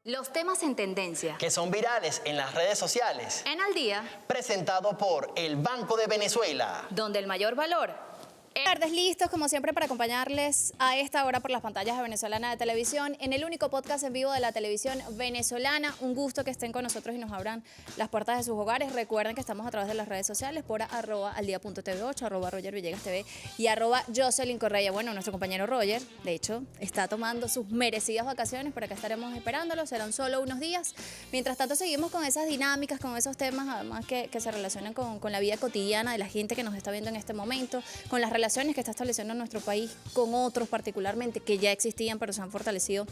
Los temas en tendencia. Que son virales en las redes sociales. En Al Día. Presentado por el Banco de Venezuela. Donde el mayor valor. Tardes listos, como siempre, para acompañarles a esta hora por las pantallas de Venezolana de Televisión, en el único podcast en vivo de la televisión venezolana. Un gusto que estén con nosotros y nos abran las puertas de sus hogares. Recuerden que estamos a través de las redes sociales por @aldia.tv8, @RogerVillegas.tv y @Jocelyn Correa. Bueno, nuestro compañero Roger, de hecho, está tomando sus merecidas vacaciones, por acá estaremos esperándolo, serán solo unos días. Mientras tanto, seguimos con esas dinámicas, con esos temas, además que se relacionan con la vida cotidiana de la gente que nos está viendo en este momento, con las relaciones que está estableciendo nuestro país con otros particularmente que ya existían pero se han fortalecido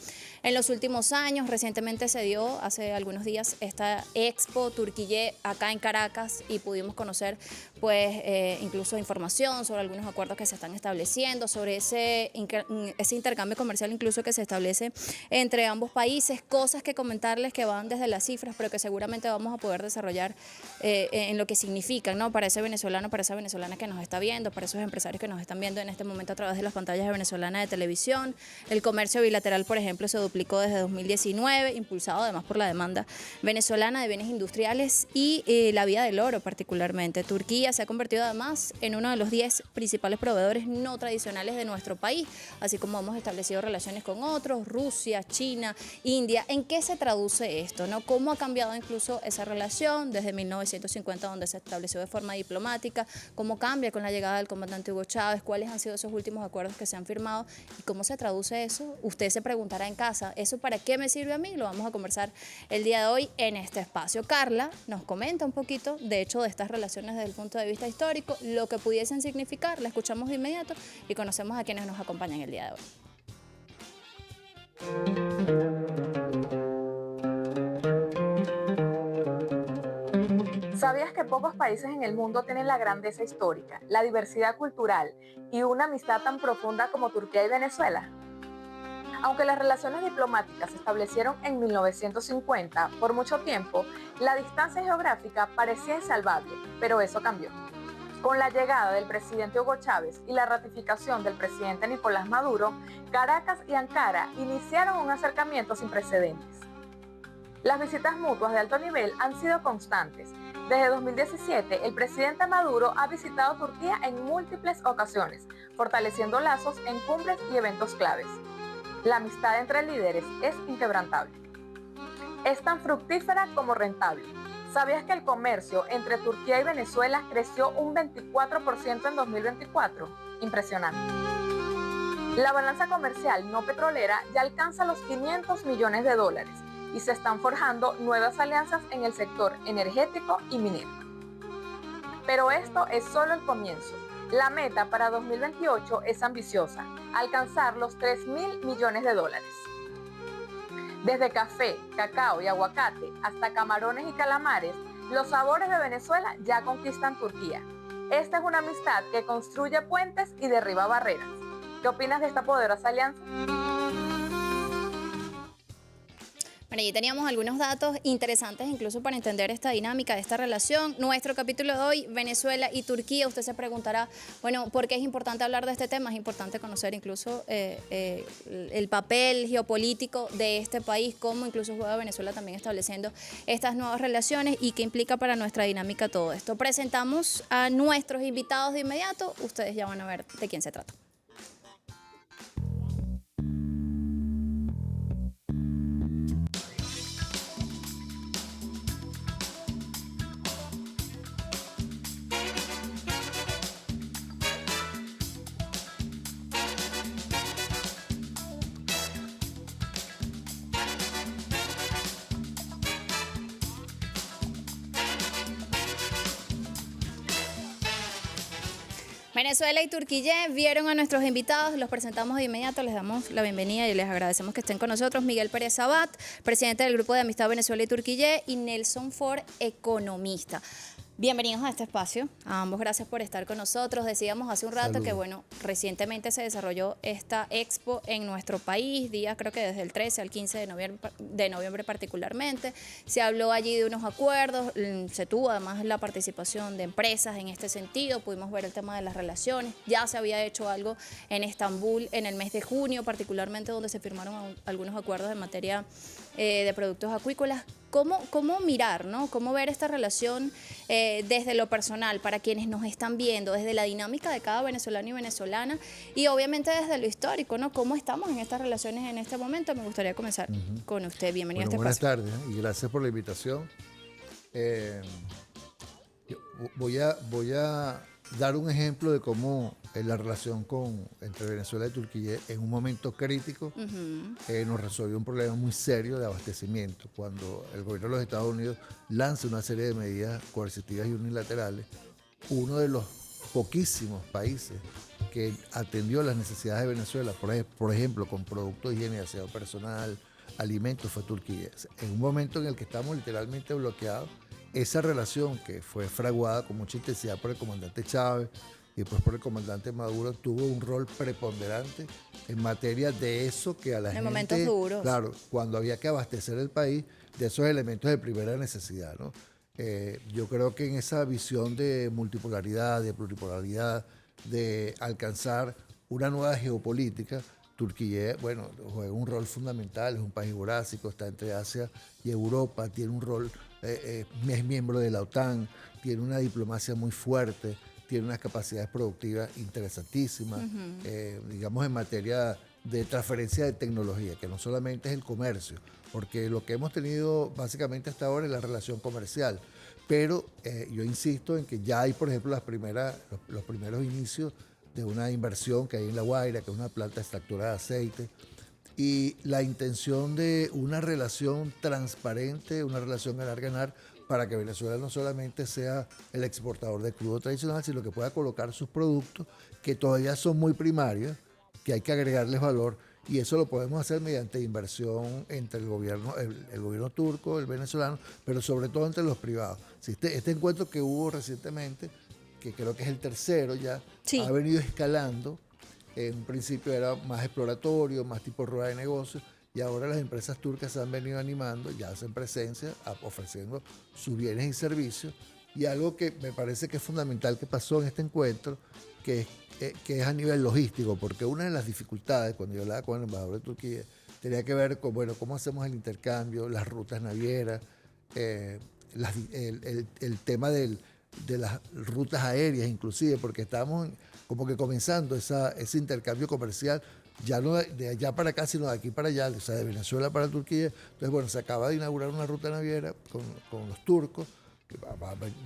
en los últimos años. Recientemente se dio hace algunos días esta Expo Turquille acá en Caracas y pudimos conocer pues incluso información sobre algunos acuerdos que se están estableciendo, sobre ese intercambio comercial incluso que se establece entre ambos países, cosas que comentarles que van desde las cifras pero que seguramente vamos a poder desarrollar en lo que significan, ¿no? Para ese venezolano, para esa venezolana que nos está viendo, para esos empresarios que nos están viendo en este momento a través de las pantallas de Venezolana de Televisión. El comercio bilateral, por ejemplo, se duplicó desde 2019, impulsado además por la demanda venezolana de bienes industriales y la vía del oro particularmente. Turquía se ha convertido además en uno de los 10 principales proveedores no tradicionales de nuestro país, así como hemos establecido relaciones con otros, Rusia, China, India. ¿En qué se traduce esto, no? ¿Cómo ha cambiado incluso esa relación desde 1950, donde se estableció de forma diplomática? ¿Cómo cambia con la llegada del comandante Hugo Chávez? ¿Cuáles han sido esos últimos acuerdos que se han firmado? ¿Y cómo se traduce eso? Usted se preguntará en casa, ¿eso para qué me sirve a mí? Lo vamos a conversar el día de hoy en este espacio. Carla nos comenta un poquito, de hecho, de estas relaciones desde el punto de vista histórico, lo que pudiesen significar. La escuchamos de inmediato y conocemos a quienes nos acompañan el día de hoy. ¿Sabías que pocos países en el mundo tienen la grandeza histórica, la diversidad cultural y una amistad tan profunda como Turquía y Venezuela? Aunque las relaciones diplomáticas se establecieron en 1950, por mucho tiempo, la distancia geográfica parecía insalvable, pero eso cambió. Con la llegada del presidente Hugo Chávez y la ratificación del presidente Nicolás Maduro, Caracas y Ankara iniciaron un acercamiento sin precedentes. Las visitas mutuas de alto nivel han sido constantes. Desde 2017, el presidente Maduro ha visitado Turquía en múltiples ocasiones, fortaleciendo lazos en cumbres y eventos claves. La amistad entre líderes es inquebrantable. Es tan fructífera como rentable. ¿Sabías que el comercio entre Turquía y Venezuela creció un 24% en 2024? Impresionante. La balanza comercial no petrolera ya alcanza los $500 millones y se están forjando nuevas alianzas en el sector energético y minero. Pero esto es solo el comienzo. La meta para 2028 es ambiciosa, alcanzar los $3.000 millones. Desde café, cacao y aguacate hasta camarones y calamares, los sabores de Venezuela ya conquistan Turquía. Esta es una amistad que construye puentes y derriba barreras. ¿Qué opinas de esta poderosa alianza? Bueno, allí teníamos algunos datos interesantes incluso para entender esta dinámica de esta relación. Nuestro capítulo de hoy, Venezuela y Turquía. Usted se preguntará, bueno, ¿por qué es importante hablar de este tema? Es importante conocer incluso el papel geopolítico de este país, cómo incluso juega Venezuela también estableciendo estas nuevas relaciones y qué implica para nuestra dinámica todo esto. Presentamos a nuestros invitados de inmediato. Ustedes ya van a ver de quién se trata. Venezuela y Turquille vieron a nuestros invitados, los presentamos de inmediato, les damos la bienvenida y les agradecemos que estén con nosotros. Miguel Pérez Sabat, presidente del Grupo de Amistad Venezuela y Turquille, y Nelson Ford, economista. Bienvenidos a este espacio. A ambos gracias por estar con nosotros. Decíamos hace un rato que, bueno, recientemente se desarrolló esta expo en nuestro país, días creo que desde el 13 al 15 de noviembre particularmente. Se habló allí de unos acuerdos, se tuvo además la participación de empresas en este sentido, pudimos ver el tema de las relaciones. Ya se había hecho algo en Estambul en el mes de junio, particularmente donde se firmaron algunos acuerdos en materia de productos acuícolas. ¿Cómo mirar, ¿no? Cómo ver esta relación desde lo personal, para quienes nos están viendo, desde la dinámica de cada venezolano y venezolana, y obviamente desde lo histórico, ¿no? ¿Cómo estamos en estas relaciones en este momento? Me gustaría comenzar con usted. Bienvenido a este Buenas espacio. tardes y gracias por la invitación. Yo voy a dar un ejemplo de cómo la relación entre Venezuela y Turquía en un momento crítico nos resolvió un problema muy serio de abastecimiento. Cuando el gobierno de los Estados Unidos lanza una serie de medidas coercitivas y unilaterales, uno de los poquísimos países que atendió las necesidades de Venezuela, por ejemplo, con productos de higiene y aseo personal, alimentos, fue Turquía. En un momento en el que estamos literalmente bloqueados, esa relación que fue fraguada con mucha intensidad por el comandante Chávez y después por el comandante Maduro, tuvo un rol preponderante en materia de eso que a la gente... En momentos duros. Claro, cuando había que abastecer el país de esos elementos de primera necesidad, ¿no? Yo creo que en esa visión de multipolaridad, de pluripolaridad, de alcanzar una nueva geopolítica, Turquía, bueno, juega un rol fundamental, es un país jurásico, está entre Asia y Europa, tiene un rol, es miembro de la OTAN, tiene una diplomacia muy fuerte, tiene unas capacidades productivas interesantísimas, digamos en materia de transferencia de tecnología, que no solamente es el comercio, porque lo que hemos tenido básicamente hasta ahora es la relación comercial, pero yo insisto en que ya hay, por ejemplo, los primeros inicios de una inversión que hay en La Guaira, que es una planta extractora de aceite, y la intención de una relación transparente, una relación ganar-ganar, para que Venezuela no solamente sea el exportador de crudo tradicional, sino que pueda colocar sus productos, que todavía son muy primarios, que hay que agregarles valor, y eso lo podemos hacer mediante inversión entre el gobierno turco, el venezolano, pero sobre todo entre los privados. Este encuentro que hubo recientemente, que creo que es el tercero ya, Sí. ha venido escalando. En un principio era más exploratorio, más tipo rueda de negocios, y ahora las empresas turcas se han venido animando, ya hacen presencia, ofreciendo sus bienes y servicios. Y algo que me parece que es fundamental que pasó en este encuentro, que es a nivel logístico, porque una de las dificultades, cuando yo hablaba con el embajador de Turquía, tenía que ver con, bueno, cómo hacemos el intercambio, las rutas navieras, el tema de las rutas aéreas inclusive, porque estábamos como que comenzando ese intercambio comercial, ya no de allá para acá, sino de aquí para allá, o sea, de Venezuela para Turquía. Entonces, bueno, se acaba de inaugurar una ruta naviera con los turcos, que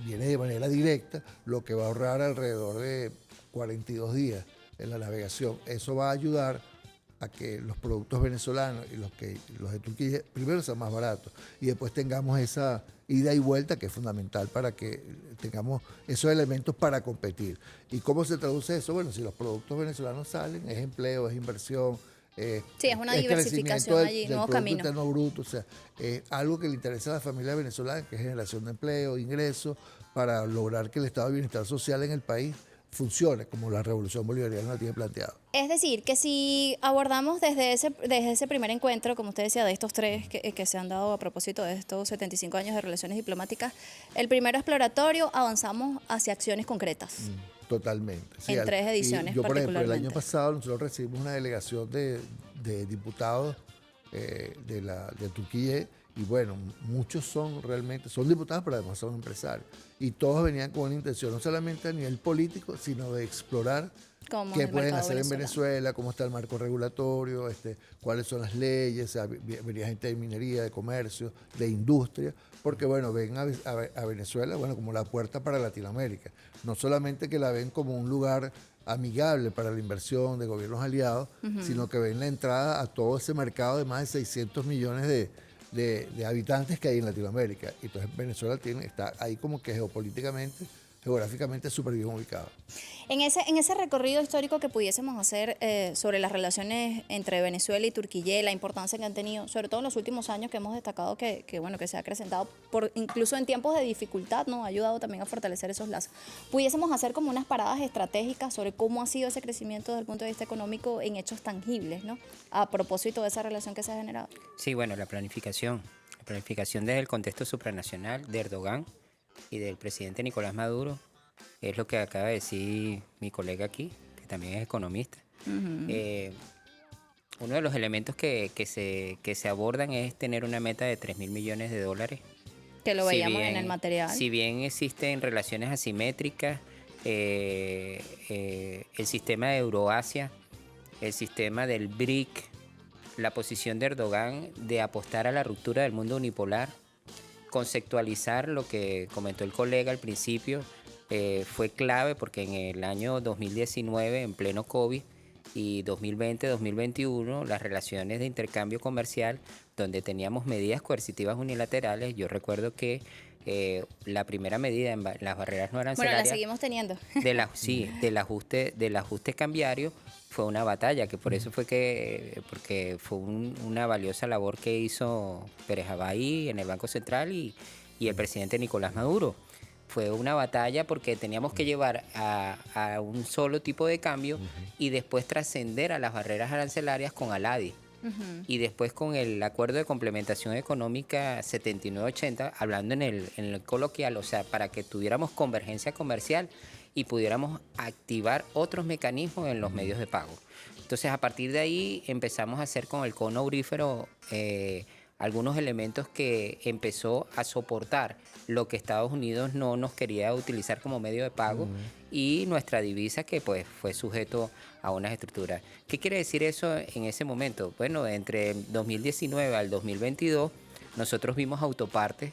viene de manera directa, lo que va a ahorrar alrededor de 42 días en la navegación. Eso va a ayudar a que los productos venezolanos y los de Turquía primero sean más baratos y después tengamos esa ida y vuelta que es fundamental para que tengamos esos elementos para competir. ¿Y cómo se traduce eso? Bueno, si los productos venezolanos salen, es empleo, es inversión, Sí, es una diversificación allí, del nuevos Producto caminos. Interno Bruto, o sea, algo que le interesa a la familia venezolana, que es generación de empleo, ingresos, para lograr que el estado de bienestar social en el país funcione como la revolución bolivariana lo tiene planteado. Es decir, que si abordamos desde ese primer encuentro, como usted decía, de estos tres que se han dado a propósito de estos 75 años de relaciones diplomáticas, el primero exploratorio, avanzamos hacia acciones concretas. Totalmente. Sí, En tres ediciones y yo, por ejemplo, el año particularmente. pasado nosotros recibimos una delegación de diputados de Turquía, y bueno, muchos son diputados, pero además son empresarios. Y todos venían con una intención, no solamente a nivel político, sino de explorar Como en qué el pueden mercado hacer en venezolano. Venezuela, cómo está el marco regulatorio, cuáles son las leyes, o sea, venía gente de minería, de comercio, de industria, porque bueno, ven a Venezuela, bueno, como la puerta para Latinoamérica. No solamente que la ven como un lugar amigable para la inversión de gobiernos aliados, sino que ven la entrada a todo ese mercado de más de 600 millones de habitantes que hay en Latinoamérica. Entonces Venezuela está ahí como que geopolíticamente geográficamente súper bien ubicado. En ese recorrido histórico que pudiésemos hacer sobre las relaciones entre Venezuela y Turquía, la importancia que han tenido, sobre todo en los últimos años que hemos destacado bueno, que se ha acrecentado, incluso en tiempos de dificultad, ¿no? Ha ayudado también a fortalecer esos lazos. Pudiésemos hacer como unas paradas estratégicas sobre cómo ha sido ese crecimiento desde el punto de vista económico en hechos tangibles, ¿no? A propósito de esa relación que se ha generado. Sí, bueno, la planificación desde el contexto supranacional de Erdogan y del presidente Nicolás Maduro. Es lo que acaba de decir mi colega aquí, que también es economista. Uno de los elementos que se abordan es tener una meta de $3.000 millones. Que lo veíamos en el material. Si bien existen relaciones asimétricas, el sistema de Euroasia, el sistema del BRIC, la posición de Erdogan de apostar a la ruptura del mundo unipolar, conceptualizar lo que comentó el colega al principio, fue clave porque en el año 2019, en pleno COVID, y 2020-2021, las relaciones de intercambio comercial, donde teníamos medidas coercitivas unilaterales, yo recuerdo que la primera medida en las barreras no arancelarias... Bueno, la seguimos teniendo. Del ajuste cambiario, fue una batalla, que por eso fue porque fue una valiosa labor que hizo Pérez Abay en el Banco Central y el presidente Nicolás Maduro. Fue una batalla porque teníamos que llevar a un solo tipo de cambio y después trascender a las barreras arancelarias con ALADI. Y después con el acuerdo de complementación económica 79-80, hablando en el coloquial, o sea, para que tuviéramos convergencia comercial y pudiéramos activar otros mecanismos en los medios de pago. Entonces, a partir de ahí empezamos a hacer con el cono aurífero algunos elementos que empezó a soportar lo que Estados Unidos no nos quería utilizar como medio de pago y nuestra divisa que pues fue sujeto a unas estructuras. ¿Qué quiere decir eso en ese momento? Bueno, entre 2019 al 2022 nosotros vimos autopartes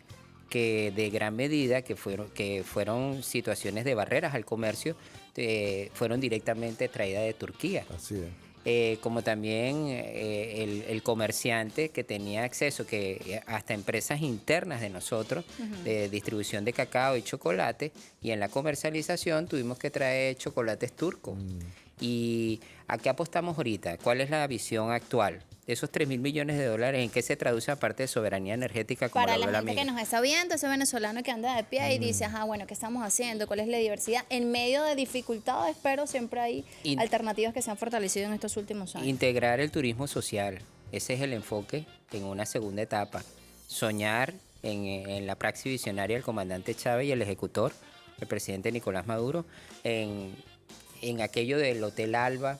que de gran medida, que fueron situaciones de barreras al comercio, fueron directamente traídas de Turquía. Así es. Como también el comerciante que tenía acceso, que hasta empresas internas de nosotros, de distribución de cacao y chocolate, y en la comercialización tuvimos que traer chocolates turcos. ¿Y a qué apostamos ahorita? ¿Cuál es la visión actual? Esos $3.000 millones, ¿en qué se traduce aparte de soberanía energética? Como para la gente que nos está viendo, ese venezolano que anda de pie y dice, bueno, ¿qué estamos haciendo? ¿Cuál es la diversidad? En medio de dificultades, pero siempre hay alternativas que se han fortalecido en estos últimos años. Integrar el turismo social, ese es el enfoque en una segunda etapa. Soñar en la praxis visionaria del comandante Chávez y el ejecutor, el presidente Nicolás Maduro, en aquello del Hotel Alba,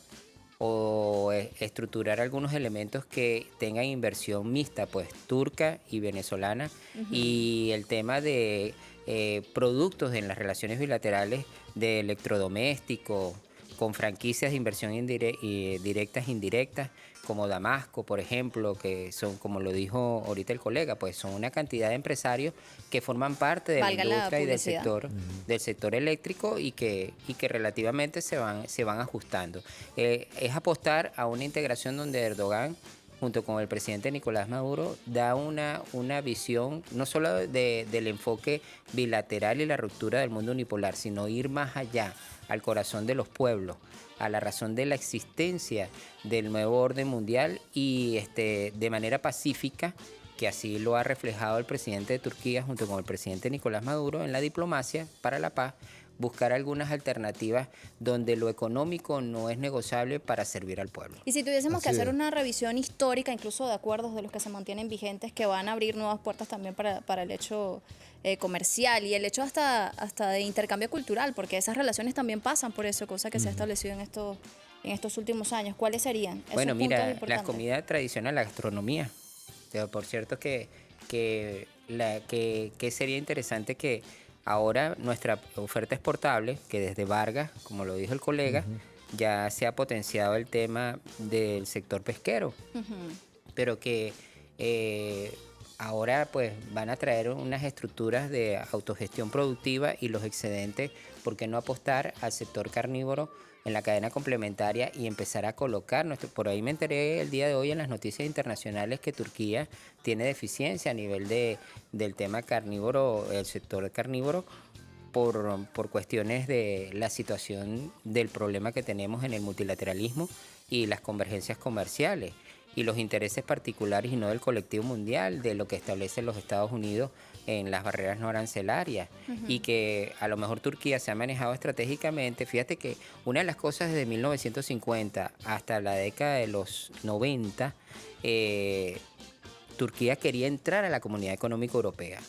o estructurar algunos elementos que tengan inversión mixta, pues turca y venezolana, y el tema de productos en las relaciones bilaterales de electrodomésticos, con franquicias de inversión directas e indirectas, como Damasco, por ejemplo, que son, como lo dijo ahorita el colega, pues son una cantidad de empresarios que forman parte de la industria y del sector eléctrico y que relativamente se van ajustando. Es apostar a una integración donde Erdogan, junto con el presidente Nicolás Maduro, da una visión no solo del enfoque bilateral y la ruptura del mundo unipolar, sino ir más allá, al corazón de los pueblos, a la razón de la existencia del nuevo orden mundial y de manera pacífica, que así lo ha reflejado el presidente de Turquía junto con el presidente Nicolás Maduro en la diplomacia para la paz, buscar algunas alternativas donde lo económico no es negociable para servir al pueblo. Y si tuviésemos que hacer una revisión histórica, incluso de acuerdos de los que se mantienen vigentes, que van a abrir nuevas puertas también para el hecho comercial y el hecho hasta de intercambio cultural, porque esas relaciones también pasan por eso, cosa que se ha establecido en estos últimos años. ¿Cuáles serían esos Bueno, puntos mira, importantes? la comida tradicional, la gastronomía. Pero por cierto que sería interesante que ahora nuestra oferta exportable, que desde Vargas, como lo dijo el colega, ya se ha potenciado el tema del sector pesquero, pero que ahora pues van a traer unas estructuras de autogestión productiva y los excedentes, ¿por qué no apostar al sector carnívoro en la cadena complementaria y empezar a colocar por ahí me enteré el día de hoy en las noticias internacionales que Turquía tiene deficiencia a nivel del tema carnívoro, el sector carnívoro, por cuestiones de la situación del problema que tenemos en el multilateralismo y las convergencias comerciales y los intereses particulares y no del colectivo mundial, de lo que establecen los Estados Unidos en las barreras no arancelarias, y que a lo mejor Turquía se ha manejado estratégicamente. Fíjate que una de las cosas desde 1950 hasta la década de los 90, Turquía quería entrar a la Comunidad Económica Europea,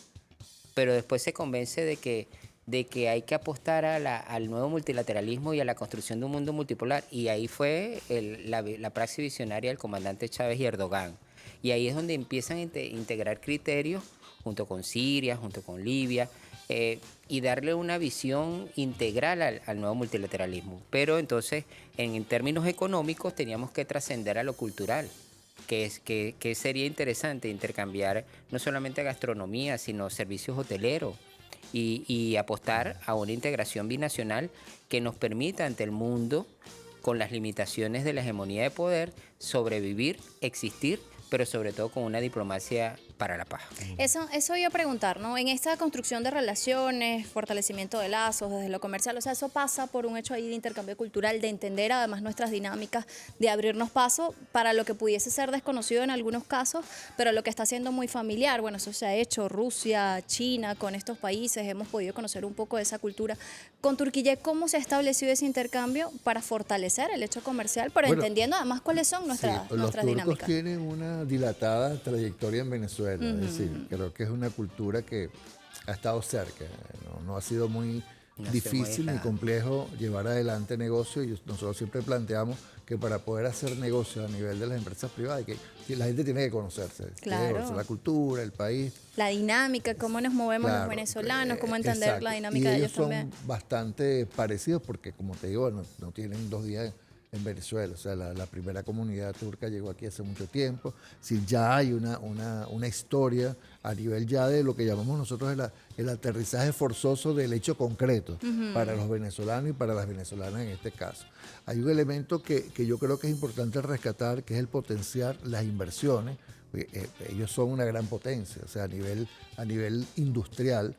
pero después se convence de que hay que apostar al nuevo multilateralismo y a la construcción de un mundo multipolar, y ahí fue la praxis visionaria del comandante Chávez y Erdogan, y ahí es donde empiezan a integrar criterios junto con Siria, junto con Libia, y darle una visión integral al nuevo multilateralismo. Pero entonces, en términos económicos, teníamos que trascender a lo cultural, que sería interesante intercambiar no solamente gastronomía, sino servicios hoteleros, y apostar a una integración binacional que nos permita ante el mundo, con las limitaciones de la hegemonía de poder, sobrevivir, existir, pero sobre todo con una diplomacia para la paz. Eso iba a preguntar, ¿no? En esta construcción de relaciones, fortalecimiento de lazos desde lo comercial, o sea, eso pasa por un hecho ahí de intercambio cultural, de entender además nuestras dinámicas, de abrirnos paso para lo que pudiese ser desconocido en algunos casos, pero lo que está siendo muy familiar. Bueno, eso se ha hecho, Rusia, China, con estos países, hemos podido conocer un poco de esa cultura. Con Turquía, ¿cómo se ha establecido ese intercambio para fortalecer el hecho comercial, pero entendiendo además cuáles son nuestras los dinámicas? turcos tienen una dilatada trayectoria en Venezuela, es decir, creo que es una cultura que ha estado cerca, no ha sido muy difícil ni complejo llevar adelante negocio, y nosotros siempre planteamos que para poder hacer negocio a nivel de las empresas privadas, que la gente tiene que conocerse, tiene que conocer la cultura, el país. La dinámica, cómo nos movemos los venezolanos, cómo entender la dinámica de ellos también. Son bastante parecidos porque, como te digo, no tienen 2 días en Venezuela. O sea, la primera comunidad turca llegó aquí hace mucho tiempo. Si ya hay una historia a nivel ya de lo que llamamos nosotros el aterrizaje forzoso del hecho concreto para los venezolanos y para las venezolanas en este caso. Hay un elemento que yo creo que es importante rescatar, que es el potenciar las inversiones. Ellos son una gran potencia, o sea, a nivel industrial,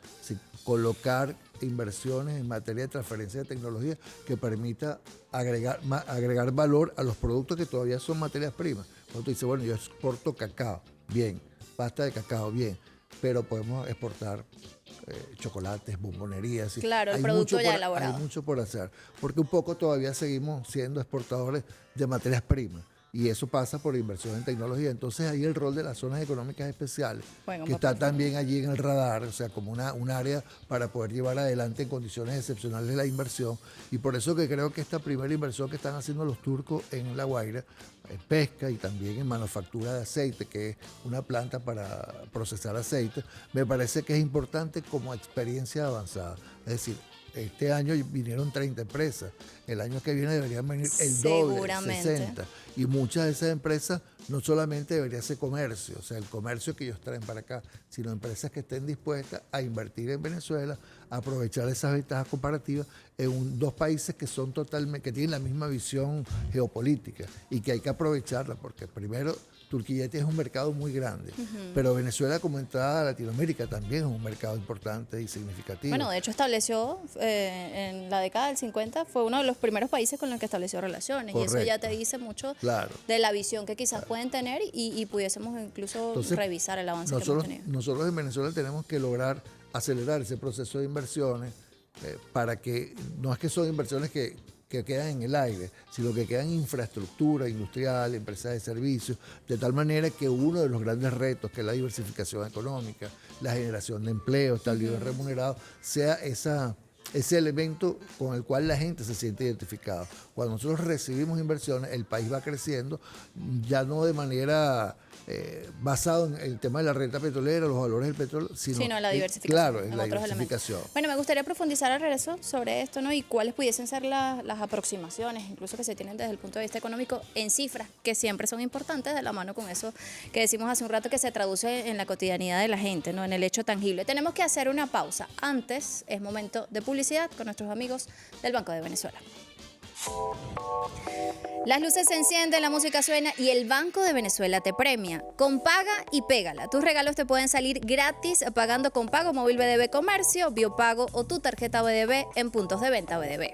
colocar inversiones en materia de transferencia de tecnología que permita agregar valor a los productos que todavía son materias primas. Cuando tú dices, bueno, yo exporto cacao, bien, pasta de cacao, bien, pero podemos exportar chocolates, bombonerías. Claro, el producto ya elaborado. Hay mucho por hacer, porque un poco todavía seguimos siendo exportadores de materias primas. Y eso pasa por inversión en tecnología. Entonces ahí el rol de las zonas económicas especiales, que está también allí en el radar, o sea, como un área para poder llevar adelante en condiciones excepcionales la inversión. Y por eso que creo que esta primera inversión que están haciendo los turcos en La Guaira, en pesca y también en manufactura de aceite, que es una planta para procesar aceite, me parece que es importante como experiencia avanzada. Es decir, este año vinieron 30 empresas, el año que viene deberían venir el doble, 60. Y muchas de esas empresas no solamente debería ser comercio, o sea, el comercio que ellos traen para acá, sino empresas que estén dispuestas a invertir en Venezuela, a aprovechar esas ventajas comparativas en 2 países que son que tienen la misma visión geopolítica y que hay que aprovecharla, porque primero Turquía es un mercado muy grande, pero Venezuela como entrada a Latinoamérica también es un mercado importante y significativo. Bueno, de hecho estableció, en la década del 50, fue uno de los primeros países con los que estableció relaciones. Correcto. Y eso ya te dice mucho de la visión que quizás pueden tener y pudiésemos incluso revisar el avance que hemos tenido. Nosotros en Venezuela tenemos que lograr acelerar ese proceso de inversiones para que, no es que son inversiones que quedan en el aire, sino que quedan en infraestructura industrial, empresas de servicios, de tal manera que uno de los grandes retos, que es la diversificación económica, la generación de empleo, estabilidad remunerado, sea ese elemento con el cual la gente se siente identificada. Cuando nosotros recibimos inversiones, el país va creciendo, ya no de manera basado en el tema de la renta petrolera, los valores del petróleo, sino en la diversificación. Claro, en la diversificación. Elementos. Bueno, me gustaría profundizar al regreso sobre esto, ¿no? Y cuáles pudiesen ser las aproximaciones, incluso que se tienen desde el punto de vista económico, en cifras, que siempre son importantes, de la mano con eso que decimos hace un rato, que se traduce en la cotidianidad de la gente, ¿no? En el hecho tangible. Tenemos que hacer una pausa. Antes es momento de publicidad con nuestros amigos del Banco de Venezuela. Las luces se encienden, la música suena y el Banco de Venezuela te premia. Con Paga y Pégala. Tus regalos te pueden salir gratis pagando con Pago Móvil BDB Comercio, Biopago o tu tarjeta BDB en puntos de venta BDB.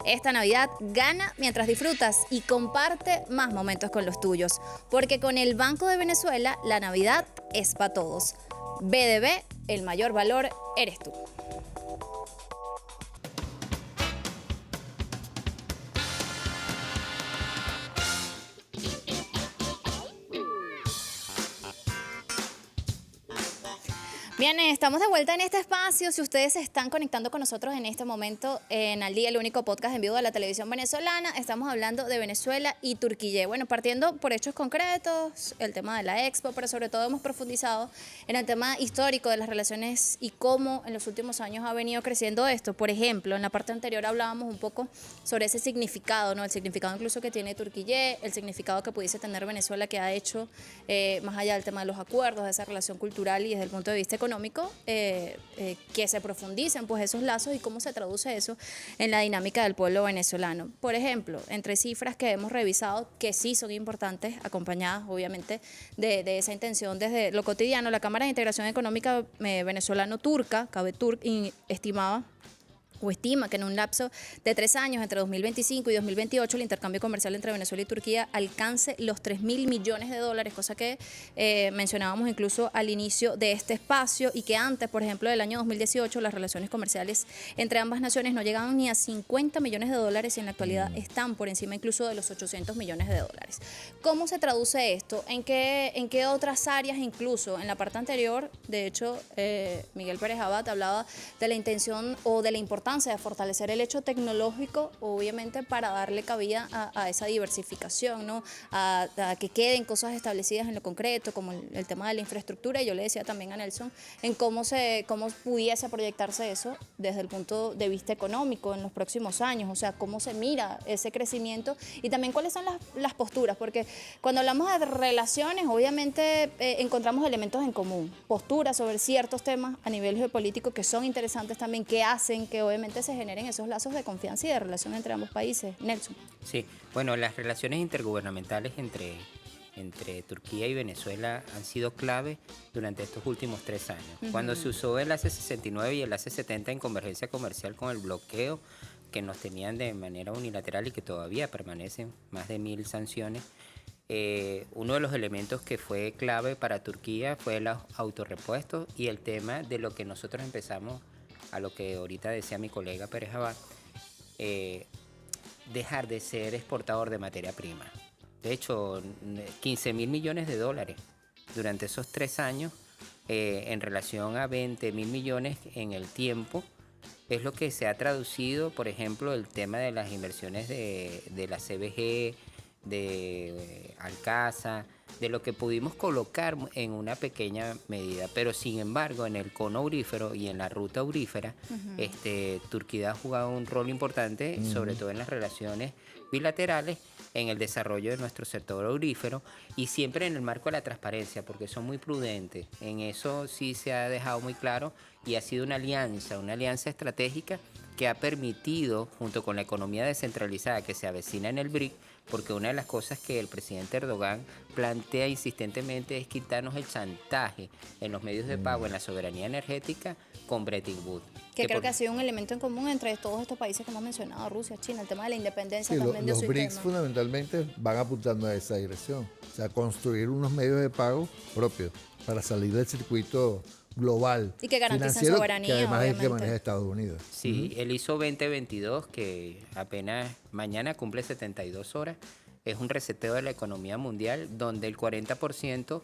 Esta Navidad gana mientras disfrutas y comparte más momentos con los tuyos. Porque con el Banco de Venezuela, la Navidad es para todos. BDB, el mayor valor eres tú. Bien, estamos de vuelta en este espacio. Si ustedes se están conectando con nosotros en este momento en Al Día, el único podcast en vivo de la televisión venezolana, estamos hablando de Venezuela y Turquía. Bueno, partiendo por hechos concretos, el tema de la Expo, pero sobre todo hemos profundizado en el tema histórico de las relaciones y cómo en los últimos años ha venido creciendo esto. Por ejemplo, en la parte anterior hablábamos un poco sobre ese significado, ¿no? El significado incluso que tiene Turquía, el significado que pudiese tener Venezuela, que ha hecho más allá del tema de los acuerdos, de esa relación cultural y desde el punto de vista económico, que se profundicen pues esos lazos y cómo se traduce eso en la dinámica del pueblo venezolano. Por ejemplo, entre cifras que hemos revisado que sí son importantes, acompañadas obviamente de esa intención desde lo cotidiano, la Cámara de Integración Económica Venezolano-Turca, CABETURC, estima que en un lapso de 3 años, entre 2025 y 2028, el intercambio comercial entre Venezuela y Turquía alcance los $3.000 millones, cosa que mencionábamos incluso al inicio de este espacio, y que antes, por ejemplo, del año 2018, las relaciones comerciales entre ambas naciones no llegaban ni a $50 millones y en la actualidad están por encima incluso de los $800 millones. ¿Cómo se traduce esto? ¿En qué otras áreas, incluso en la parte anterior? De hecho, Miguel Pérez Abad hablaba de la intención o de la importancia de fortalecer el hecho tecnológico, obviamente para darle cabida a esa diversificación, ¿no? A que queden cosas establecidas en lo concreto, como el tema de la infraestructura. Y yo le decía también a Nelson en cómo pudiese proyectarse eso desde el punto de vista económico en los próximos años, o sea, cómo se mira ese crecimiento y también cuáles son las posturas, porque cuando hablamos de relaciones, obviamente encontramos elementos en común, posturas sobre ciertos temas a nivel geopolítico que son interesantes también, que hacen que obviamente se generen esos lazos de confianza y de relación entre ambos países. Nelson. Sí, bueno, las relaciones intergubernamentales entre Turquía y Venezuela han sido clave durante estos últimos 3 años. Cuando se usó el AC-69 y el AC-70 en convergencia comercial con el bloqueo que nos tenían de manera unilateral y que todavía permanecen más de 1.000 sanciones, uno de los elementos que fue clave para Turquía fue los autorrepuestos y el tema de lo que nosotros empezamos, a lo que ahorita decía mi colega Pérez Abad, dejar de ser exportador de materia prima. De hecho, $15.000 millones durante esos 3 años, en relación a $20.000 millones en el tiempo, es lo que se ha traducido, por ejemplo, el tema de las inversiones de la CBG, de Alcasa, de lo que pudimos colocar en una pequeña medida, pero sin embargo en el cono aurífero y en la ruta aurífera, Turquía ha jugado un rol importante, sobre todo en las relaciones bilaterales, en el desarrollo de nuestro sector aurífero y siempre en el marco de la transparencia, porque son muy prudentes. En eso sí se ha dejado muy claro y ha sido una alianza estratégica que ha permitido, junto con la economía descentralizada que se avecina en el BRIC, porque una de las cosas que el presidente Erdogan plantea insistentemente es quitarnos el chantaje en los medios de pago, en la soberanía energética, con Bretton Woods. Que creo que ha sido un elemento en común entre todos estos países que hemos mencionado, Rusia, China, el tema de la independencia también de su Los BRICS tema. fundamentalmente van apuntando a esa dirección, o sea, construir unos medios de pago propios para salir del circuito global y que garanticen financiero, soberanía, que además obviamente. es que maneja Estados Unidos. Sí, el ISO 2022, que apenas mañana cumple 72 horas, es un reseteo de la economía mundial, donde el 40%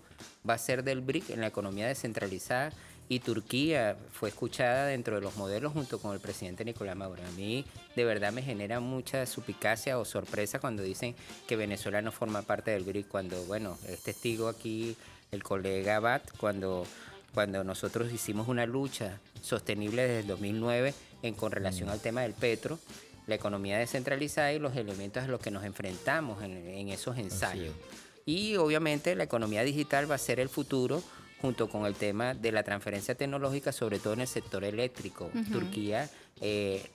va a ser del BRIC en la economía descentralizada, y Turquía fue escuchada dentro de los modelos junto con el presidente Nicolás Maduro. A mí de verdad me genera mucha suspicacia o sorpresa cuando dicen que Venezuela no forma parte del BRIC, cuando, bueno, es testigo aquí el colega Abad, cuando nosotros hicimos una lucha sostenible desde el 2009 con relación al tema del petro, la economía descentralizada y los elementos a los que nos enfrentamos en esos ensayos. Y obviamente la economía digital va a ser el futuro, junto con el tema de la transferencia tecnológica, sobre todo en el sector eléctrico. Turquía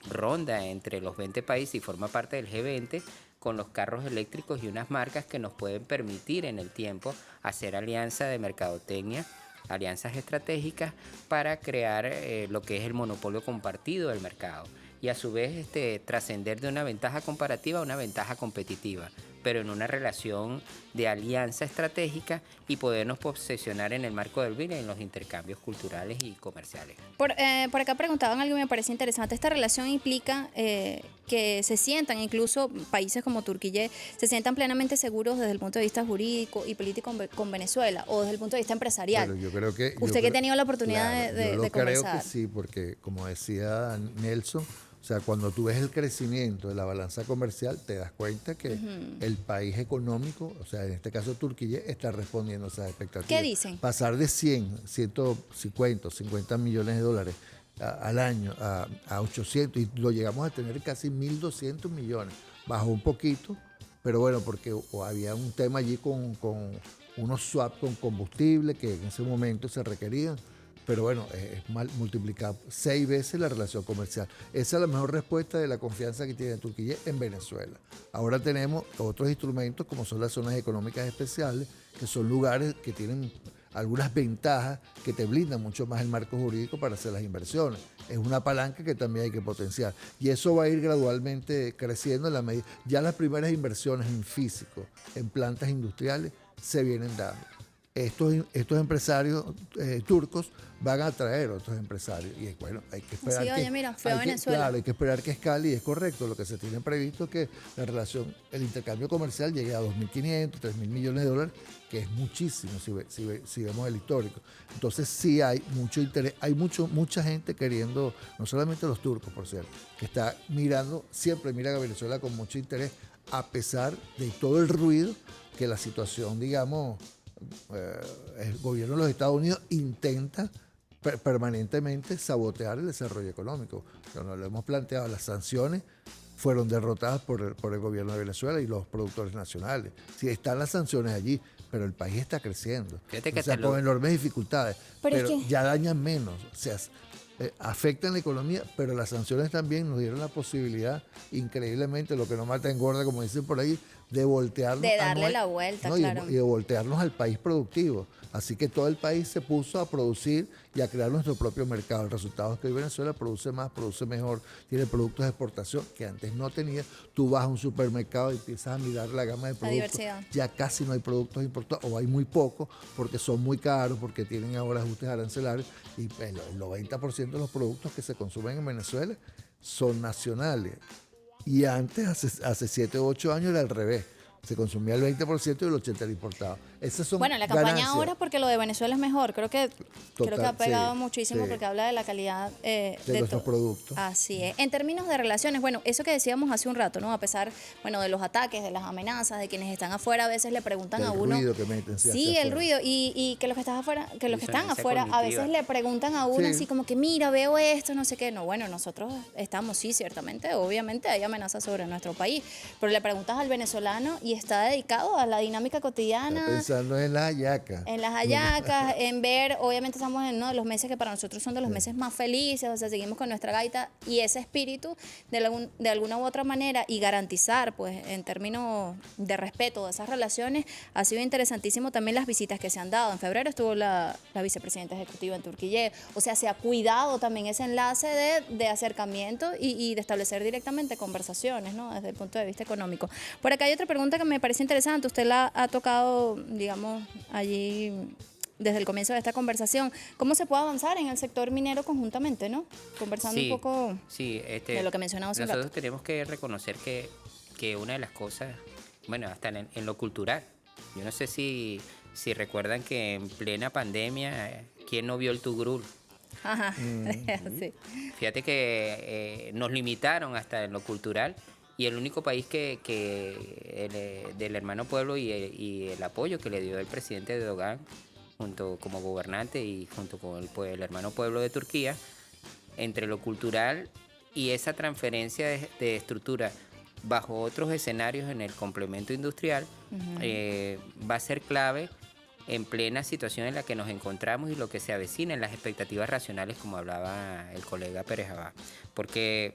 ronda entre los 20 países y forma parte del G20 con los carros eléctricos y unas marcas que nos pueden permitir en el tiempo hacer alianza de mercadotecnia, alianzas estratégicas para crear lo que es el monopolio compartido del mercado y a su vez trascender de una ventaja comparativa a una ventaja competitiva, pero en una relación de alianza estratégica y podernos posicionar en el marco del BRIC en los intercambios culturales y comerciales. Por acá preguntaban algo que me parece interesante. Esta relación implica que se sientan, incluso países como Turquía, se sientan plenamente seguros desde el punto de vista jurídico y político con Venezuela o desde el punto de vista empresarial. Bueno, yo creo que... Usted que ha tenido la oportunidad claro, de conversar. Creo que sí, porque como decía Nelson, o sea, cuando tú ves el crecimiento de la balanza comercial, te das cuenta que el país económico, o sea, en este caso Turquía, está respondiendo a esas expectativas. ¿Qué dicen? Pasar de 150, 50 millones de dólares al año a 800, y lo llegamos a tener casi 1.200 millones. Bajó un poquito, pero bueno, porque había un tema allí con unos swaps con combustible que en ese momento se requerían. Pero bueno, es multiplicar 6 veces la relación comercial. Esa es la mejor respuesta de la confianza que tiene Turquía en Venezuela. Ahora tenemos otros instrumentos como son las zonas económicas especiales, que son lugares que tienen algunas ventajas que te blindan mucho más el marco jurídico para hacer las inversiones. Es una palanca que también hay que potenciar. Y eso va a ir gradualmente creciendo en la medida. Ya las primeras inversiones en físico, en plantas industriales, se vienen dando. Estos empresarios turcos van a atraer a otros empresarios y bueno, hay que esperar. Sí, oye, mira, fue a Venezuela. Claro, hay que esperar que escale y es correcto lo que se tiene previsto, que el intercambio comercial llegue a 2.500, 3.000 millones de dólares, que es muchísimo si vemos el histórico. Entonces sí hay mucho interés, hay mucha gente queriendo, no solamente los turcos, por cierto, que está mirando, siempre miran a Venezuela con mucho interés, a pesar de todo el ruido que la situación, digamos, el gobierno de los Estados Unidos intenta permanentemente sabotear el desarrollo económico. Nos lo hemos planteado, las sanciones fueron derrotadas por el gobierno de Venezuela y los productores nacionales. Sí, están las sanciones allí, pero el país está creciendo. Fíjate que con enormes dificultades, pero es que... ya dañan menos. O sea, afectan la economía, pero las sanciones también nos dieron la posibilidad, increíblemente, lo que no mata engorda, como dicen por ahí, de voltearnos. De darle la vuelta, claro. Y de voltearnos al país productivo. Así que todo el país se puso a producir y a crear nuestro propio mercado. El resultado es que hoy Venezuela produce más, produce mejor, tiene productos de exportación que antes no tenía. Tú vas a un supermercado y empiezas a mirar la gama de productos. Ya casi no hay productos importados, o hay muy pocos, porque son muy caros, porque tienen ahora ajustes arancelarios. Y el 90% de los productos que se consumen en Venezuela son nacionales. Y antes, hace 7 o 8 años, era al revés. Se consumía el 20% y el 80% era importado. Esas son bueno, la campaña ganancias. ahora porque lo de Venezuela es mejor. Creo que ha pegado sí, muchísimo sí. porque habla de la calidad de nuestros productos. Así es. En términos de relaciones, bueno, eso que decíamos hace un rato, ¿no? A pesar, bueno, de los ataques, de las amenazas, de quienes están afuera, a veces le preguntan a uno. El ruido que meten. Sí, el ruido. Y que los que están afuera, a veces le preguntan a uno así como que, mira, veo esto, no sé qué. No, bueno, nosotros estamos, sí, ciertamente, obviamente hay amenazas sobre nuestro país. Pero le preguntas al venezolano y está dedicado a la dinámica cotidiana. Está pensando en la hallaca. En las hallacas, en ver, obviamente estamos en uno de los meses que para nosotros son de los meses más felices, o sea, seguimos con nuestra gaita y ese espíritu de alguna u otra manera y garantizar, pues, en términos de respeto de esas relaciones, ha sido interesantísimo también las visitas que se han dado. En febrero estuvo la vicepresidenta ejecutiva en Turquía, o sea, se ha cuidado también ese enlace de acercamiento y de establecer directamente conversaciones, ¿no? Desde el punto de vista económico. Por acá hay otra pregunta que me parece interesante, usted la ha tocado, digamos, allí desde el comienzo de esta conversación. ¿Cómo se puede avanzar en el sector minero conjuntamente, no? Conversando un poco de lo que mencionamos. Nosotros tenemos que reconocer que una de las cosas, bueno, hasta en lo cultural, yo no sé si recuerdan que en plena pandemia, ¿quién no vio el Tugrul? Ajá, sí. Fíjate que nos limitaron hasta en lo cultural. Y el único país del hermano pueblo y el apoyo que le dio el presidente Erdogan junto como gobernante y junto con el hermano pueblo de Turquía, entre lo cultural y esa transferencia de estructura bajo otros escenarios en el complemento industrial, va a ser clave en plena situación en la que nos encontramos y lo que se avecina en las expectativas racionales, como hablaba el colega Pérez Abad. Porque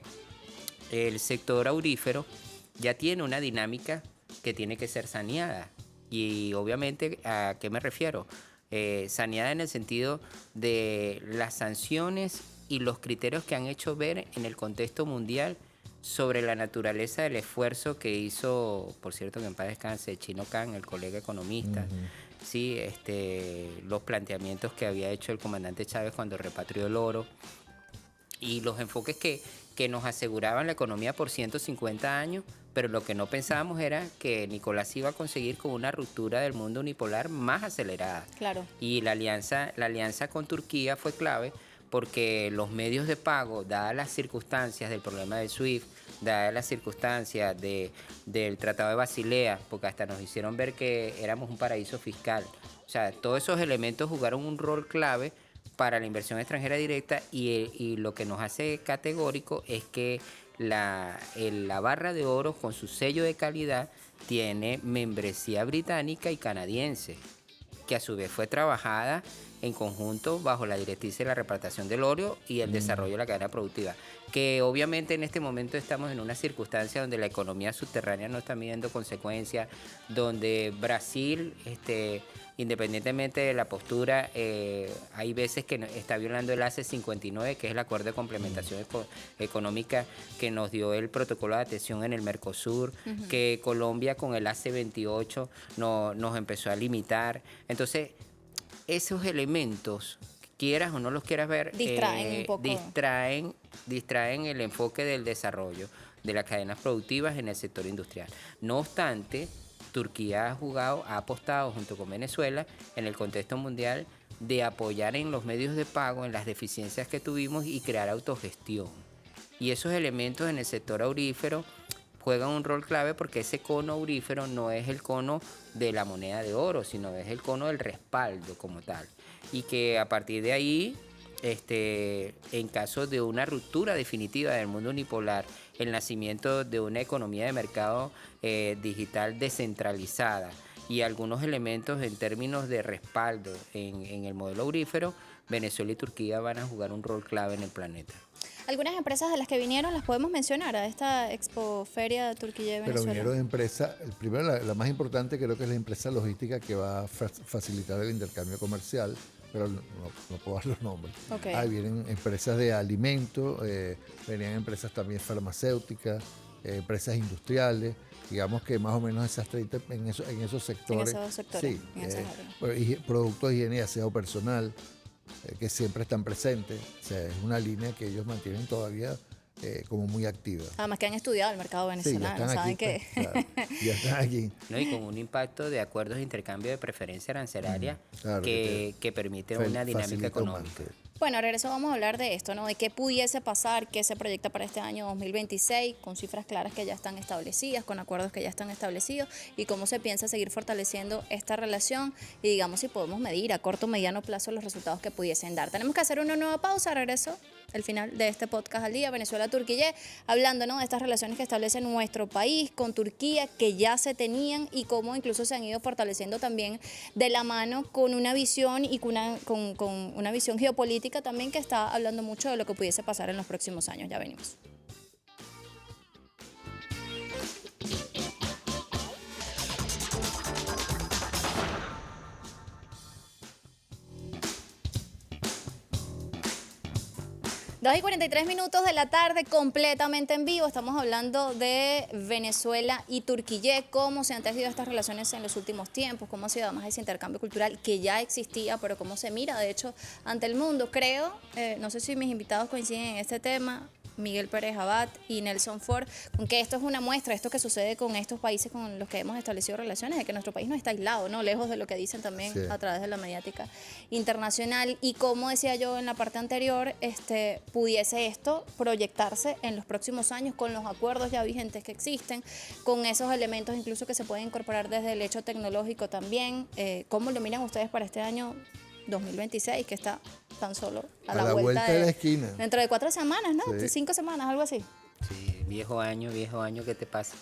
el sector aurífero ya tiene una dinámica que tiene que ser saneada. Y obviamente, ¿a qué me refiero? Saneada en el sentido de las sanciones y los criterios que han hecho ver en el contexto mundial sobre la naturaleza del esfuerzo que hizo, por cierto, que en paz descanse, Chino Khan, el colega economista, sí, los planteamientos que había hecho el comandante Chávez cuando repatrió el oro y los enfoques que nos aseguraban la economía por 150 años, pero lo que no pensábamos era que Nicolás iba a conseguir con una ruptura del mundo unipolar más acelerada. Claro. Y la alianza con Turquía fue clave porque los medios de pago, dadas las circunstancias del problema del SWIFT, dadas las circunstancias del Tratado de Basilea, porque hasta nos hicieron ver que éramos un paraíso fiscal. O sea, todos esos elementos jugaron un rol clave para la inversión extranjera directa y lo que nos hace categórico es que la barra de oro con su sello de calidad tiene membresía británica y canadiense, que a su vez fue trabajada en conjunto bajo la directriz de la repartición del oro y el desarrollo de la cadena productiva, que obviamente en este momento estamos en una circunstancia donde la economía subterránea no está midiendo consecuencias, donde Brasil, independientemente de la postura, hay veces que está violando el ACE 59, que es el acuerdo de complementación económica que nos dio el protocolo de atención en el Mercosur, que Colombia con el ACE 28 nos empezó a limitar. Entonces, esos elementos, quieras o no los quieras ver, Distraen un poco. distraen el enfoque del desarrollo de las cadenas productivas en el sector industrial. No obstante, Turquía ha apostado junto con Venezuela en el contexto mundial de apoyar en los medios de pago, en las deficiencias que tuvimos y crear autogestión. Y esos elementos en el sector aurífero juegan un rol clave porque ese cono aurífero no es el cono de la moneda de oro, sino es el cono del respaldo como tal. Y que a partir de ahí, en caso de una ruptura definitiva del mundo unipolar, el nacimiento de una economía de mercado digital descentralizada y algunos elementos en términos de respaldo en el modelo aurífero, Venezuela y Turquía van a jugar un rol clave en el planeta. Algunas empresas de las que vinieron las podemos mencionar a esta Expoferia Turquía de Venezuela. Pero vinieron empresas, primero la más importante creo que es la empresa logística que va a facilitar el intercambio comercial, pero no puedo dar los nombres. Okay. Ahí vienen empresas de alimentos, venían empresas también farmacéuticas, empresas industriales, digamos que más o menos esas 30 en esos sectores. En esos sectores. Sí, En esas áreas. productos de higiene y aseo personal, que siempre están presentes. O sea, es una línea que ellos mantienen todavía como muy activa. Además que han estudiado el mercado venezolano, sí, ya están saben aquí, que... claro, ya están aquí. ¿No? Y con un impacto de acuerdos de intercambio de preferencia arancelaria Claro, que permite una dinámica facilita económica. más. Bueno, a regreso vamos a hablar de esto, ¿no? De qué pudiese pasar, qué se proyecta para este año 2026, con cifras claras que ya están establecidas, con acuerdos que ya están establecidos y cómo se piensa seguir fortaleciendo esta relación y digamos si podemos medir a corto o mediano plazo los resultados que pudiesen dar. Tenemos que hacer una nueva pausa, regreso al final de este podcast al día, Venezuela-Turquía, hablando, ¿no?, de estas relaciones que establece nuestro país con Turquía, que ya se tenían y cómo incluso se han ido fortaleciendo también de la mano con una visión y con una visión geopolítica también que está hablando mucho de lo que pudiese pasar en los próximos años. Ya venimos. Dos y 43 minutos de la tarde, completamente en vivo. Estamos hablando de Venezuela y Turquía, cómo se han tejido estas relaciones en los últimos tiempos, cómo ha sido además ese intercambio cultural que ya existía, pero cómo se mira, de hecho, ante el mundo. Creo, no sé si mis invitados coinciden en este tema, Miguel Pérez Abad y Nelson Ford, con que esto es una muestra, esto que sucede con estos países con los que hemos establecido relaciones, de que nuestro país no está aislado, ¿no? Lejos de lo que dicen también a través de la mediática internacional. Y como decía yo en la parte anterior, pudiese esto proyectarse en los próximos años con los acuerdos ya vigentes que existen, con esos elementos incluso que se pueden incorporar desde el hecho tecnológico también. ¿Cómo lo miran ustedes para este año 2026, que está tan solo a la vuelta de la esquina? Dentro de 4 semanas, ¿no? Sí. 5 semanas, algo así. Sí, viejo año, ¿qué te pasa?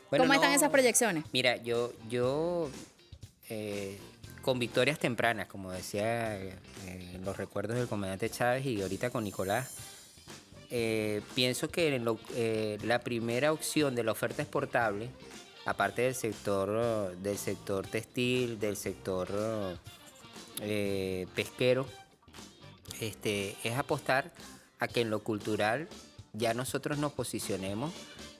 ¿Cómo están esas proyecciones? Mira, yo con victorias tempranas, como decía los recuerdos del comandante Chávez y ahorita con Nicolás. Pienso que la primera opción de la oferta exportable, aparte del sector textil, del sector pesquero, es apostar a que en lo cultural ya nosotros nos posicionemos,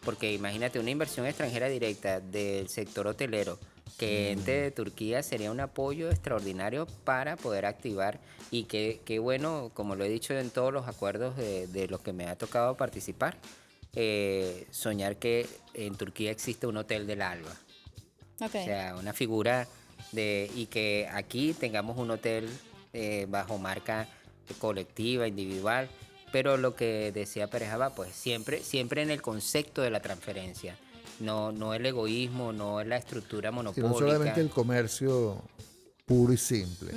porque imagínate una inversión extranjera directa del sector hotelero que entre de Turquía sería un apoyo extraordinario para poder activar, y qué bueno, como lo he dicho en todos los acuerdos de los que me ha tocado participar, soñar que en Turquía existe un hotel del alba. Okay. O sea, una figura y que aquí tengamos un hotel bajo marca colectiva, individual, pero lo que decía Pérez Abad, pues siempre en el concepto de la transferencia, no el egoísmo, no la estructura monopólica. Sino solamente el comercio puro y simple.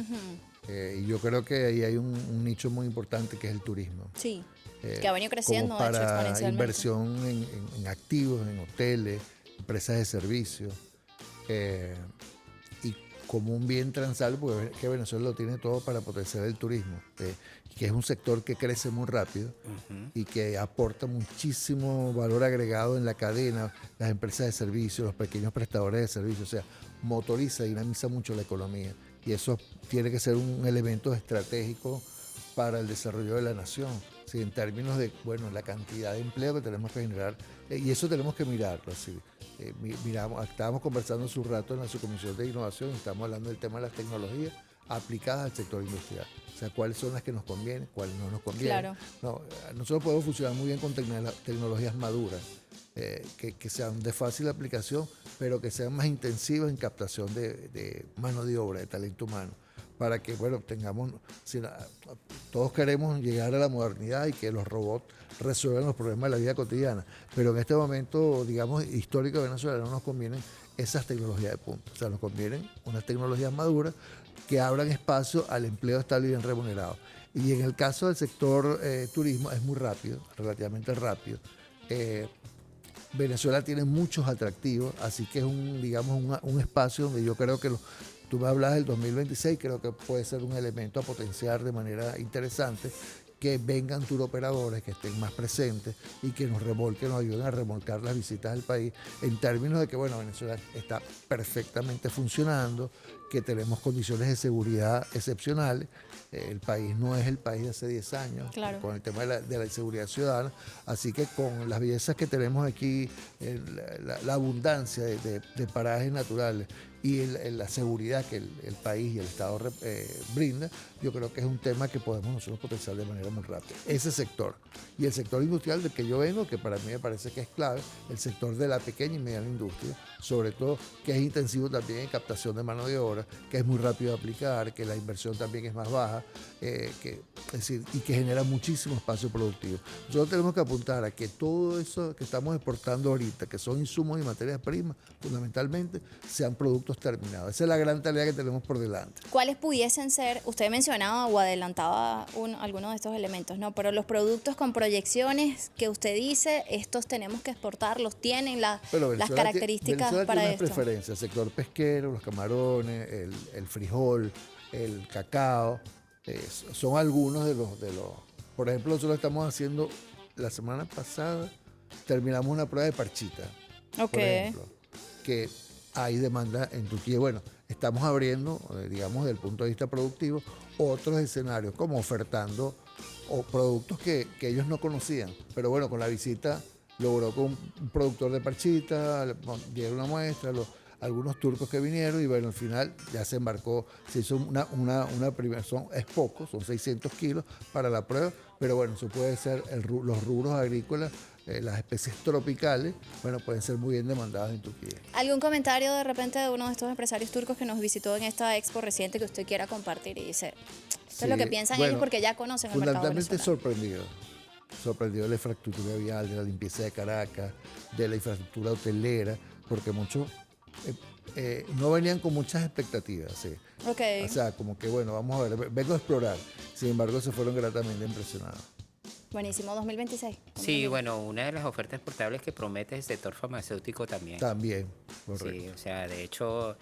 Y yo creo que ahí hay un nicho muy importante que es el turismo. Sí, que ha venido creciendo, como de hecho, para exponencialmente. inversión en activos, en hoteles, empresas de servicios, y como un bien transal, porque es que Venezuela lo tiene todo para potenciar el turismo, que es un sector que crece muy rápido y que aporta muchísimo valor agregado en la cadena, las empresas de servicios, los pequeños prestadores de servicios, o sea, motoriza, dinamiza mucho la economía, y eso tiene que ser un elemento estratégico para el desarrollo de la nación. Sí, en términos de, bueno, la cantidad de empleo que tenemos que generar, y eso tenemos que mirarlo. ¿Sí? Estábamos conversando hace un rato en la subcomisión de innovación, estamos hablando del tema de las tecnologías aplicadas al sector industrial. O sea, cuáles son las que nos convienen, cuáles no nos convienen. Claro. No, nosotros podemos funcionar muy bien con tecnologías maduras, que sean de fácil aplicación, pero que sean más intensivas en captación de mano de obra, de talento humano, para que, bueno, todos queremos llegar a la modernidad y que los robots resuelvan los problemas de la vida cotidiana, pero en este momento, digamos, histórico de Venezuela, no nos convienen esas tecnologías de punta. O sea, nos convienen unas tecnologías maduras que abran espacio al empleo estable y bien remunerado. Y en el caso del sector turismo es muy rápido, relativamente rápido. Venezuela tiene muchos atractivos, así que es un espacio donde yo creo que tú me hablas del 2026, creo que puede ser un elemento a potenciar de manera interesante, que vengan turoperadores, que estén más presentes y que nos ayuden a remolcar las visitas del país, en términos de que, bueno, Venezuela está perfectamente funcionando, que tenemos condiciones de seguridad excepcionales. El país no es el país de hace 10 años, claro, con el tema de la inseguridad ciudadana, así que con las bellezas que tenemos aquí, la abundancia de parajes naturales y la seguridad que el país y el Estado brinda, yo creo que es un tema que podemos nosotros potenciar de manera muy rápida. Ese sector. Y el sector industrial del que yo vengo, que para mí me parece que es clave, el sector de la pequeña y mediana industria, sobre todo, que es intensivo también en captación de mano de obra, que es muy rápido de aplicar, que la inversión también es más baja, es decir, y que genera muchísimo espacio productivo. Nosotros tenemos que apuntar a que todo eso que estamos exportando ahorita, que son insumos y materias primas, fundamentalmente, sean productos terminados. Esa es la gran tarea que tenemos por delante. ¿Cuáles pudiesen ser? Usted mencionaba o adelantaba algunos de estos elementos, ¿no? Pero los productos con proyecciones que usted dice, estos tenemos que exportarlos, tienen las características Venezuela para tiene esto. unas preferencias, el sector pesquero, los camarones, el frijol, el cacao, son algunos de los. Por ejemplo, nosotros estamos haciendo, la semana pasada, terminamos una prueba de parchita, por ejemplo, que hay demanda en Turquía. Bueno, estamos abriendo, digamos, desde el punto de vista productivo, otros escenarios, como ofertando productos que ellos no conocían. Pero bueno, con la visita logró con un productor de parchita, dieron una muestra, algunos turcos que vinieron, y bueno, al final ya se embarcó, se hizo una primera, es poco, son 600 kilos para la prueba, pero bueno, eso puede ser los rubros agrícolas, las especies tropicales, bueno, pueden ser muy bien demandadas en Turquía. ¿Algún comentario de repente de uno de estos empresarios turcos que nos visitó en esta expo reciente que usted quiera compartir y dice, esto es lo que piensan ellos porque ya conocen el mercado venezolano? Fundamentalmente sorprendido de la infraestructura vial, de la limpieza de Caracas, de la infraestructura hotelera, porque muchos no venían con muchas expectativas, ¿sí? Okay. O sea, como que bueno, vamos a ver, vengo a explorar. Sin embargo, se fueron gratamente impresionados. Buenísimo, 2026. Sí, bueno, una de las ofertas exportables que promete es el sector farmacéutico también. También. Correcto. Sí, o sea, de hecho,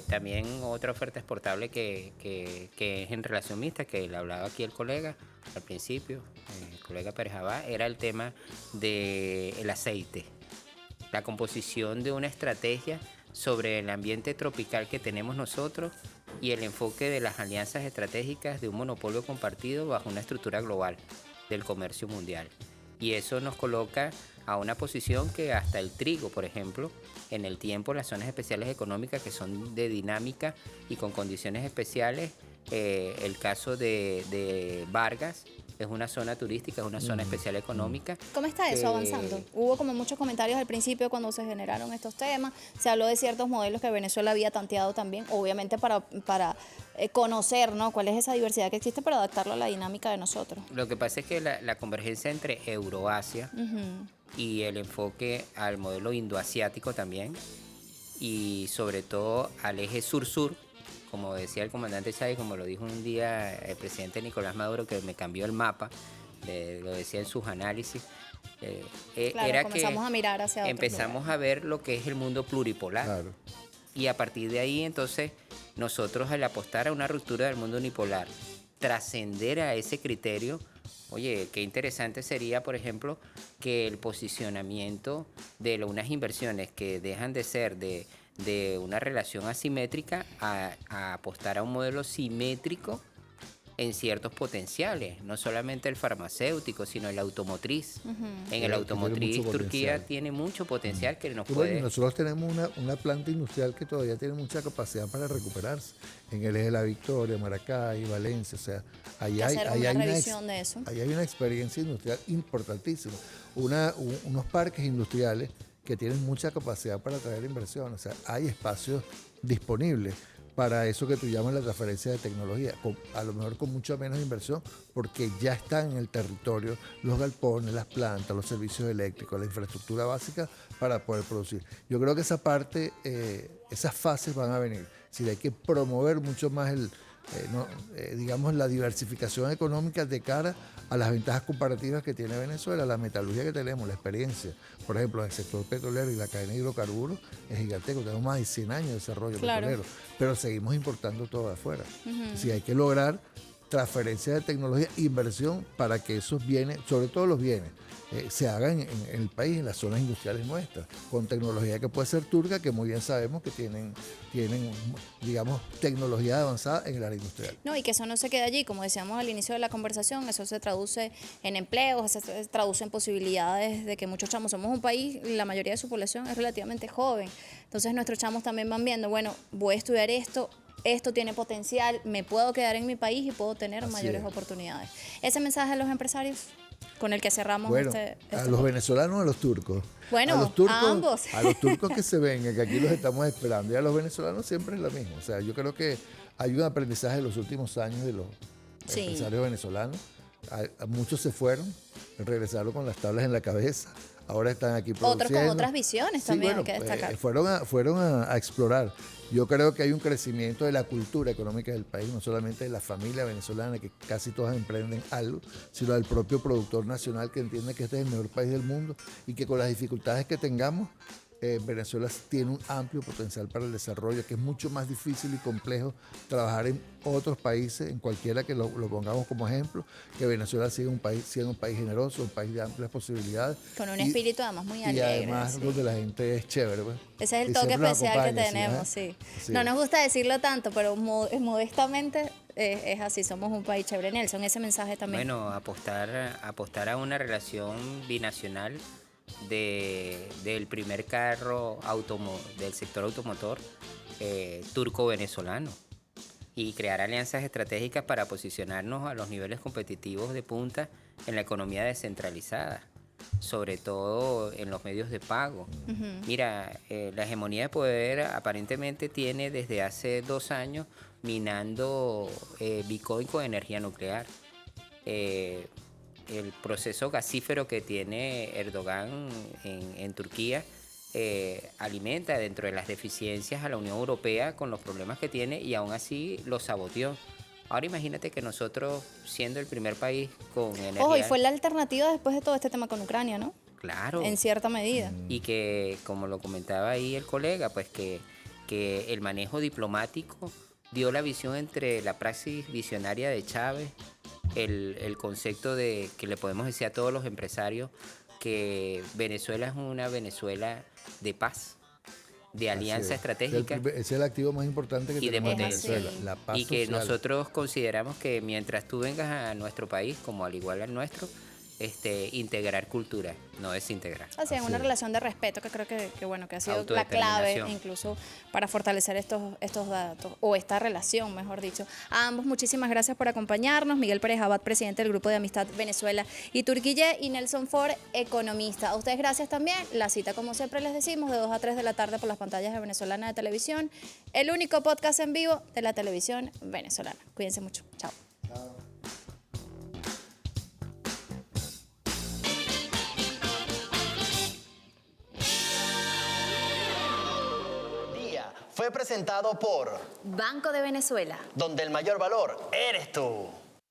también otra oferta exportable que es en relación mixta, que le hablaba aquí el colega al principio, el colega Pérez Abad, era el tema del aceite, la composición de una estrategia sobre el ambiente tropical que tenemos nosotros y el enfoque de las alianzas estratégicas de un monopolio compartido bajo una estructura global del comercio mundial. Y eso nos coloca a una posición que hasta el trigo, por ejemplo, en el tiempo, las zonas especiales económicas que son de dinámica y con condiciones especiales, el caso de Vargas es una zona turística, es una zona especial económica. ¿Cómo está eso avanzando? Hubo como muchos comentarios al principio cuando se generaron estos temas. Se habló de ciertos modelos que Venezuela había tanteado también, obviamente para conocer, ¿no?, cuál es esa diversidad que existe, para adaptarlo a la dinámica de nosotros. Lo que pasa es que la convergencia entre Euroasia y el enfoque al modelo indoasiático también, y sobre todo al eje sur-sur, como decía el comandante Chávez, como lo dijo un día el presidente Nicolás Maduro, que me cambió el mapa, lo decía en sus análisis, Claro, era comenzamos que a mirar hacia otros empezamos lugares. a ver lo que es el mundo pluripolar. Claro. Y a partir de ahí, entonces, nosotros al apostar a una ruptura del mundo unipolar, trascender a ese criterio, oye, qué interesante sería, por ejemplo, que el posicionamiento de unas inversiones que dejan de ser de una relación asimétrica a apostar a un modelo simétrico en ciertos potenciales, no solamente el farmacéutico, sino el automotriz. En el Que automotriz, tiene mucho Turquía potencial. tiene mucho potencial que nos Y bueno, puede... nosotros tenemos una planta industrial que todavía tiene mucha capacidad para recuperarse. En el eje de la Victoria, Maracay, Valencia, o sea, ahí hay, hacer ahí una hay revisión de eso. ahí hay una experiencia industrial importantísima. Unos parques industriales que tienen mucha capacidad para atraer inversión. O sea, hay espacios disponibles para eso que tú llamas la transferencia de tecnología, a lo mejor con mucha menos inversión, porque ya están en el territorio los galpones, las plantas, los servicios eléctricos, la infraestructura básica para poder producir. Yo creo que esa parte, esas fases van a venir. Si hay que promover mucho más digamos, la diversificación económica de cara a las ventajas comparativas que tiene Venezuela, la metalurgia que tenemos, la experiencia. Por ejemplo, en el sector petrolero y la cadena de hidrocarburos es gigantesco. Tenemos más de 100 años de desarrollo petrolero, pero seguimos importando todo de afuera. Si hay que lograr transferencia de tecnología, inversión para que esos bienes, sobre todo los bienes, se hagan en el país, en las zonas industriales nuestras, con tecnología que puede ser turca, que muy bien sabemos que tienen digamos, tecnología avanzada en el área industrial. No, y que eso no se queda allí, como decíamos al inicio de la conversación, eso se traduce en empleos, se traduce en posibilidades de que muchos chamos, somos un país, la mayoría de su población es relativamente joven, entonces nuestros chamos también van viendo, bueno, voy a estudiar esto tiene potencial, me puedo quedar en mi país y puedo tener mayores oportunidades. Ese mensaje a los empresarios con el que cerramos Bueno, este a los venezolanos o a los turcos. Bueno, a los turcos, a ambos. A los turcos que se vengan, que aquí los estamos esperando. Y a los venezolanos siempre es lo mismo. O sea, yo creo que hay un aprendizaje en los últimos años de los empresarios venezolanos. Muchos se fueron, regresaron con las tablas en la cabeza. Ahora están aquí produciendo. Otros con otras visiones también, bueno, hay que destacar. Fueron a explorar. Yo creo que hay un crecimiento de la cultura económica del país, no solamente de la familia venezolana, que casi todas emprenden algo, sino del propio productor nacional que entiende que este es el mejor país del mundo y que con las dificultades que tengamos, Venezuela tiene un amplio potencial para el desarrollo, que es mucho más difícil y complejo trabajar en otros países, en cualquiera que lo pongamos como ejemplo, que Venezuela siendo un país generoso, un país de amplias posibilidades. Con un espíritu además muy alegre. Y además donde la gente es chévere. Pues. Ese es el Y toque siempre nos especial que acompaña, tenemos, ¿sí? sí. No nos gusta decirlo tanto, pero modestamente es así, somos un país chévere. Nelson, ese mensaje también. Bueno, apostar a una relación binacional del primer carro del sector automotor turco-venezolano y crear alianzas estratégicas para posicionarnos a los niveles competitivos de punta en la economía descentralizada, sobre todo en los medios de pago. Mira, la hegemonía de poder aparentemente tiene desde hace 2 años minando Bitcoin con energía nuclear. El proceso gasífero que tiene Erdogan en Turquía alimenta dentro de las deficiencias a la Unión Europea con los problemas que tiene y aún así lo saboteó. Ahora imagínate que nosotros, siendo el primer país con energía... Ojo, y fue la alternativa después de todo este tema con Ucrania, ¿no? Claro. en cierta medida. Y que, como lo comentaba ahí el colega, pues que el manejo diplomático dio la visión entre la praxis visionaria de Chávez, el concepto de que le podemos decir a todos los empresarios que Venezuela es una Venezuela de paz, de alianza estratégica Es el activo más importante que y de tenemos en potencia. Venezuela, la paz Y que social. nosotros consideramos que mientras tú vengas a nuestro país, como al igual al nuestro, integrar cultura, no desintegrar. Así es, una es. relación de respeto que creo que bueno, que ha sido la clave Autodeterminación. incluso para fortalecer estos datos, o esta relación, mejor dicho. A ambos, muchísimas gracias por acompañarnos. Miguel Pérez Abad, presidente del Grupo de Amistad Venezuela y Turquille, y Nelson Ford, economista. A ustedes gracias también. La cita, como siempre les decimos, de 2 a 3 de la tarde por las pantallas de Venezolana de Televisión, el único podcast en vivo de la televisión venezolana. Cuídense mucho. Chao. Día fue presentado por Banco de Venezuela. Donde el mayor valor eres tú.